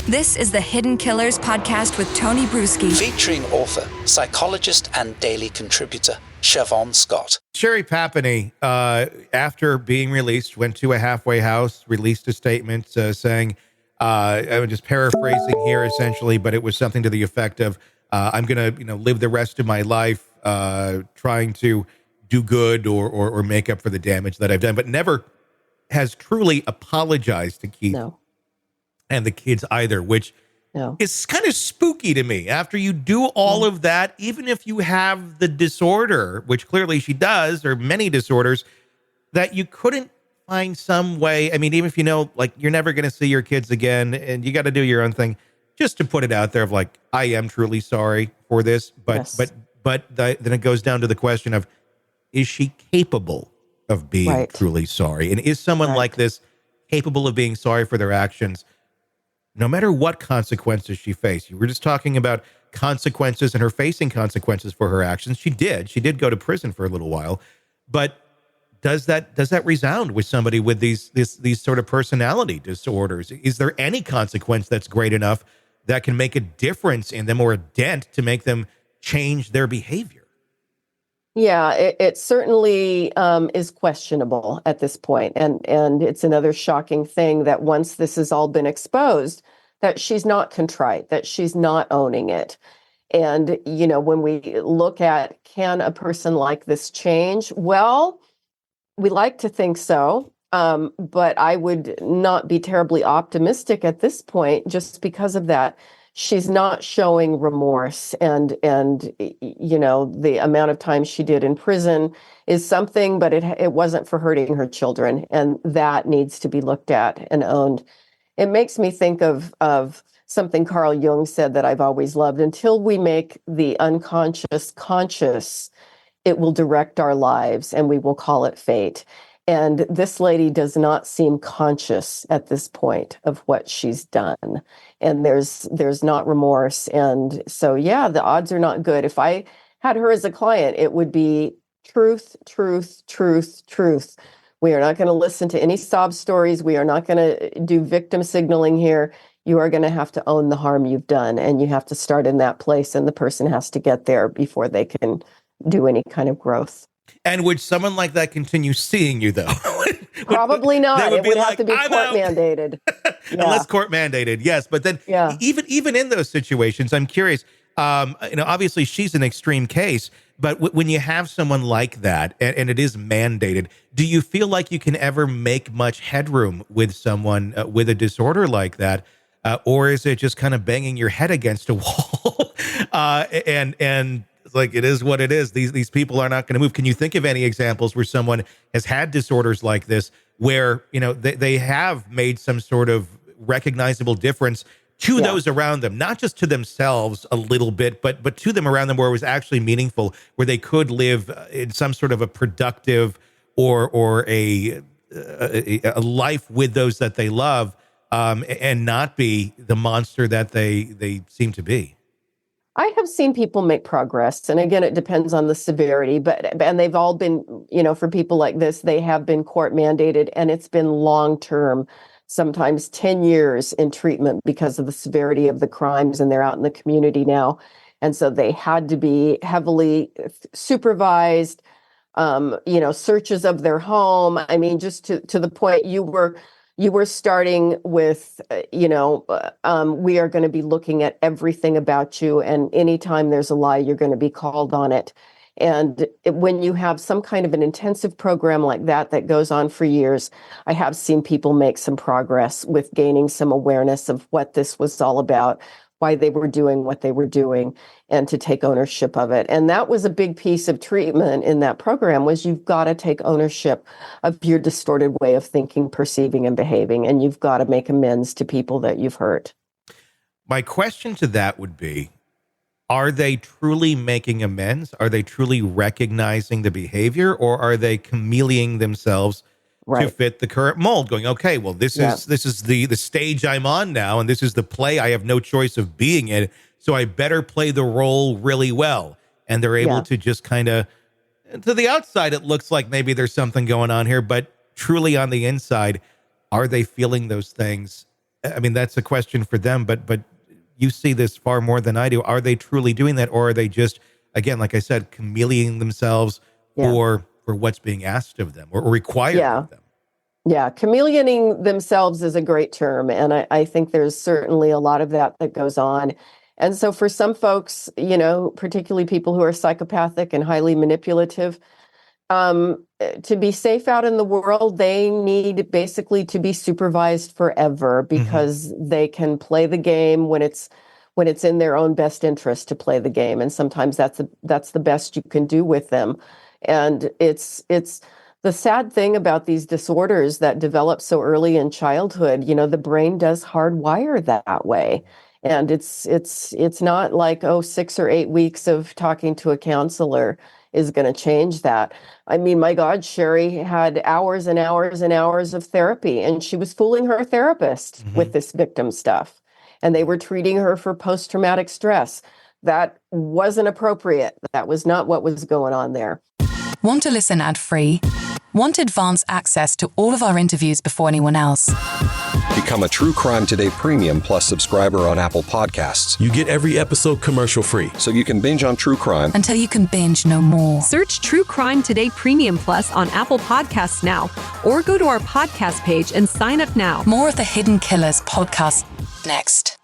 This is the Hidden Killers podcast with Tony Brueski. Featuring author, psychologist, and daily contributor, Shavaun Scott. Sherri Papini, after being released, went to a halfway house, released a statement saying, I'm just paraphrasing here essentially, but it was something to the effect of, I'm going to live the rest of my life trying to do good or make up for the damage that I've done, but never has truly apologized to Keith. No. And the kids either, which is kind of spooky to me. After you do all of that, even if you have the disorder, which clearly she does, or many disorders, that you couldn't find some way. I mean, even if you know, like, you're never going to see your kids again and you got to do your own thing, just to put it out there of like, I am truly sorry for this. But, yes. but then it goes down to the question of, is she capable of being truly sorry? And is someone like this capable of being sorry for their actions? No matter what consequences she faced. You were just talking about consequences and her facing consequences for her actions. She did go to prison for a little while, but does that resound with somebody with these sort of personality disorders? Is there any consequence that's great enough that can make a difference in them or a dent to make them change their behavior? Yeah, it certainly is questionable at this point. And it's another shocking thing that once this has all been exposed, that she's not contrite, that she's not owning it. And, when we look at, can a person like this change? Well, we like to think so, but I would not be terribly optimistic at this point just because of that. She's not showing remorse, and the amount of time she did in prison is something, but it wasn't for hurting her children, and that needs to be looked at and owned. It makes me think of something Carl Jung said that I've always loved: until we make the unconscious conscious, it will direct our lives, and we will call it fate. And this lady does not seem conscious at this point of what she's done. And there's not remorse. And so, the odds are not good. If I had her as a client, it would be truth, truth, truth, truth. We are not going to listen to any sob stories. We are not going to do victim signaling here. You are going to have to own the harm you've done. And you have to start in that place. And the person has to get there before they can do any kind of growth. And would someone like that continue seeing you, though? Probably not. It would have to be "I'm court out." mandated. Unless court mandated, yes. But then even in those situations, I'm curious, obviously she's an extreme case, but when you have someone like that and it is mandated, do you feel like you can ever make much headroom with someone with a disorder like that? Or is it just kind of banging your head against a wall? And like, it is what it is. These people are not going to move. Can you think of any examples where someone has had disorders like this, where, they have made some sort of recognizable difference to those around them, not just to themselves a little bit, but to them around them, where it was actually meaningful, where they could live in some sort of a productive or a life with those that they love, and not be the monster that they seem to be? I have seen people make progress. And again, it depends on the severity, and they've all been, for people like this, they have been court mandated, and it's been long-term, sometimes 10 years in treatment because of the severity of the crimes, and they're out in the community now. And so they had to be heavily supervised, searches of their home. I mean, just to the point you were starting with, we are going to be looking at everything about you. And anytime there's a lie, you're going to be called on it. And when you have some kind of an intensive program like that goes on for years, I have seen people make some progress with gaining some awareness of what this was all about, why they were doing what they were doing, and to take ownership of it. And that was a big piece of treatment in that program, was you've got to take ownership of your distorted way of thinking, perceiving, and behaving, and you've got to make amends to people that you've hurt. My question to that would be, are they truly making amends? Are they truly recognizing the behavior, or are they chameleoning themselves to fit the current mold, going, okay, well, this is the stage I'm on now, and this is the play. I have no choice of being in, so I better play the role really well. And they're able to just kind of, to the outside, it looks like maybe there's something going on here, but truly on the inside, are they feeling those things I mean, that's a question for them, but you see this far more than I do. Are they truly doing that, or are they just, again, like I said, chameleoning themselves for what's being asked of them or required of them? Yeah, chameleoning themselves is a great term, and I think there's certainly a lot of that goes on. And so for some folks, particularly people who are psychopathic and highly manipulative, to be safe out in the world, they need basically to be supervised forever because they can play the game when it's in their own best interest to play the game, and sometimes that's the best you can do with them. And it's the sad thing about these disorders that develop so early in childhood. The brain does hardwire that way. And it's not like, 6 or 8 weeks of talking to a counselor is going to change that. I mean, my God, Sherri had hours and hours and hours of therapy, and she was fooling her therapist with this victim stuff. And they were treating her for post-traumatic stress. That wasn't appropriate. That was not what was going on there. Want to listen ad-free? Want advanced access to all of our interviews before anyone else? Become a True Crime Today Premium Plus subscriber on Apple Podcasts. You get every episode commercial-free. So you can binge on true crime until you can binge no more. Search True Crime Today Premium Plus on Apple Podcasts now, or go to our podcast page and sign up now. More of the Hidden Killers podcast next.